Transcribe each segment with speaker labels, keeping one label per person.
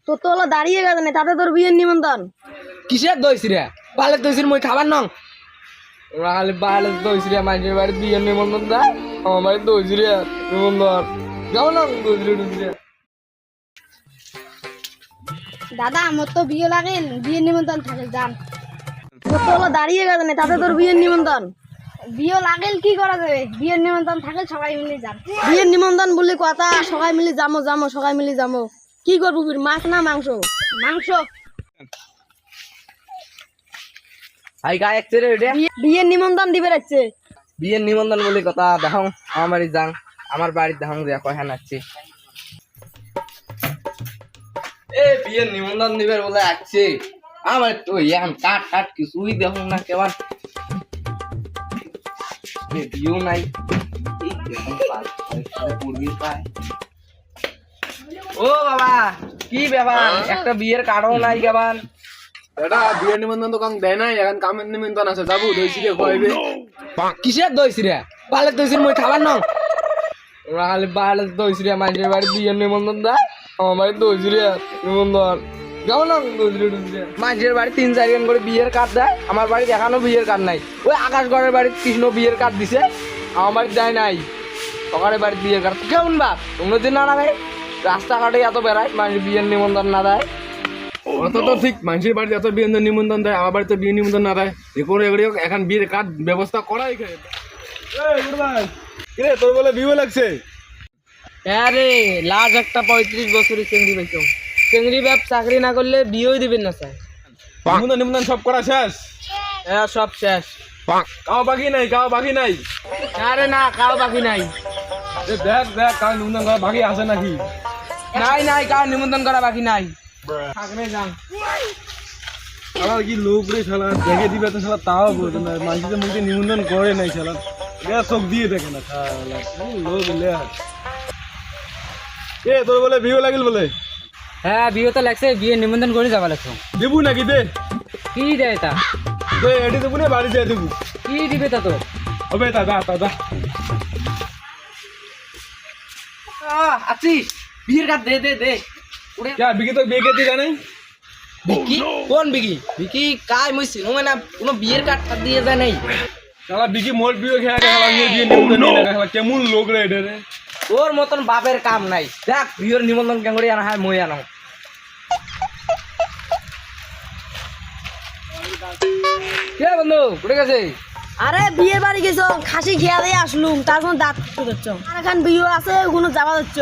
Speaker 1: তোর তো হলো দাঁড়িয়ে গেছে না, তাতে তোর বিয়ের নিমন্ত্রণ।
Speaker 2: কিসের দইছি রে? বালের দইছির মই খাবার নং। বালের দইছি রে, মানুষের বাড়ির বিয়ের নিমন্ত্রণ দেয়, আমার বাড়ির দইছি রে নিমন্ত্রণ। যাও না দইছি রে।
Speaker 1: দাদা আমার তো বিয়ে লাগে, বিয়ের নিমন্ত্রণ থাকে, যান। তোর তো হলো দাঁড়িয়ে গেছে না, তাতে তোর বিয়ের নিমন্ত্রণ। বিয়ে লাগেল কি করা যাবে, বিয়ের নিমন্ত্রণ থাকে, সবাই মিলে যান। বিয়ের নিমন্ত্রণ বলে কথা, সবাই মিলে যাবো যাবো, সবাই মিলে যাবো। কি করবো ফির, মাছ না মাংস? মাংস।
Speaker 2: ভাই গায়ে একছে রে এটা।
Speaker 1: বিয়ের নিমন্ত্রণ দিবে রাখছে।
Speaker 2: বিয়ের নিমন্ত্রণ বলে কথা, দেখো আমার বাড়ি যাং, আমার বাড়ির দেখো যে কয়খান আসছে। এ বিয়ের নিমন্ত্রণ দিবে বলে আসছে, আমার তো এখন কাট কাট কিছুই দেখো না কেমন। বিয়েও নাই, ও বাবা কি ব্যাপার, একটা বিয়ের কার্ডও নাই কেমন।
Speaker 3: এটা বিয়ের নিমন্ত্রণ তো কাম দেয় নাই, এখন কামের নিমন্ত্রণ আছে, যাবো দইছি রে খোয়াইবে।
Speaker 2: কিসের দইছি রে? বালের দইছির মই খাবার নং। বালের দইছি রে, মানুষের বাড়ির বিয়ের নিমন্ত্রণ দেয়, আমার বাড়ির দইছি রে নিমন্ত্রণ। যাও না মানুষের বাড়ি 3-4 জন করে বিয়ের কার্ড দেয়, আমার বাড়িতে এখনো বিয়ের কার্ড নাই। ওই আকাশগড়ের বাড়ির কৃষ্ণ বিয়ের কার্ড দিছে, আমার বাড়িতে দেয় নাই। সকালের বাড়ির বিয়ের কার্ড কেমন বাপ, কোনোদিন না দেয়। রাস্তাঘাটে এত বেড়ায়, মানুষ বিয়ের নিমন্ত্রণ না দেয়।
Speaker 3: অত তো ঠিক, মানুষের বাড়িতে এত বিয়ের নিমন্ত্রণ দেয়, আমার বাড়িতে বিয়ে নিমন্ত্রণ না দেয়। দেখুন এগুলি এখন বিয়ের কার্ড ব্যবস্থা করাই খায়। কিরে তোর বলে বিয়ে লাগছে?
Speaker 2: হ্যাঁ রে, লাস্ট একটা 35 বছরের চেংড়ি পেয়েছ। চেংড়ি বাপ চাকরি না করলে বিয়েই দিবেন না স্যার।
Speaker 3: নিমন্ত্রণ সব করা শেষ?
Speaker 2: হ্যাঁ সব শেষ।
Speaker 3: কাও বাকি নাই, কাও বাকি নাই।
Speaker 2: আরে না, কাউ বাকি নাই।
Speaker 3: দেখ দেখ কাউ নিমন্ত্রণ করা বাকি আছে নাকি?
Speaker 2: নাই নাই, কাউ নিমন্ত্রণ করা বাকি নাই। থাকলে যান।
Speaker 3: শালা কি লোক রে, শালা দেখে দিবে তো শালা তাও বোঝে না, মানুষের মুখে নিমন্ত্রণ করে নাই শালা, এরা চোখ দিয়ে দেখে না শালা, কি লোক লে। এ তোর বলে বিয়ে লাগিল বলে?
Speaker 2: হ্যাঁ বিয়ে তো লাগছে, বিয়ে নিমন্ত্রণ করে যাবা লাগছে।
Speaker 3: দেবু নাকি? দে
Speaker 2: কি দেয় তা?
Speaker 3: তো এটি দেবু না বাড়ি যেয়ে দেবু?
Speaker 2: কি দিবে তা তো?
Speaker 3: হবে তা দা তা দা।
Speaker 2: আছিস বিয়ের কার্ড দে দে দে।
Speaker 3: क्या बिकी तो बिके थी जाने?
Speaker 2: বিকি? কোন বিকি? বিকি কাই মই চিনো না, কোনো বিয়ের কার্ড দিয়ে যায় নাই।
Speaker 3: साला बिकी मोर बियो खेया के हला ये बिये निमंत्रण नहीं लगा, हला केमन लोग रे एडे रे।
Speaker 2: তোর মতন বাপের কাম নাই, দেখ বিয়ের নিমন্ত্রণ কেন করে আনা হয়, মই আনো। কে বন্ধু কোথায় গেছে?
Speaker 1: আরে বিয়ের বাড়ি গেছো, খাসি খেয়া দিয়ে আসলুম, তার জন্য দাঁত যাচ্ছ। আর এখন বিয়ে আছে, কোনো যাওয়া যাচ্ছ।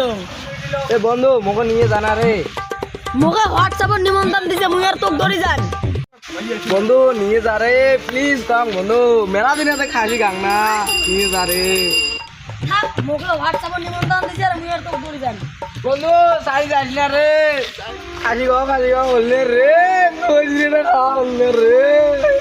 Speaker 2: এ বন্ধু মোকে নিয়ে জানা রে।
Speaker 1: মুখে হোয়াটসঅ্যাপের নিমন্ত্রণ দিছে, মুই আর তোক ধরি যান।
Speaker 2: বন্ধু নিয়ে যা রে প্লিজ, কাম বন্ধু মেলা দিন এতে খাসি গাং না, নিয়ে যা রে
Speaker 1: মুখে হোয়াটসঅ্যাপের নিমন্ত্রণ দিছে, আর মুই আর তোক ধরি যান।
Speaker 2: বন্ধু। সারি যাস না রে, খাসি খাওয়া বললে রে, খাওয়া বললে রে।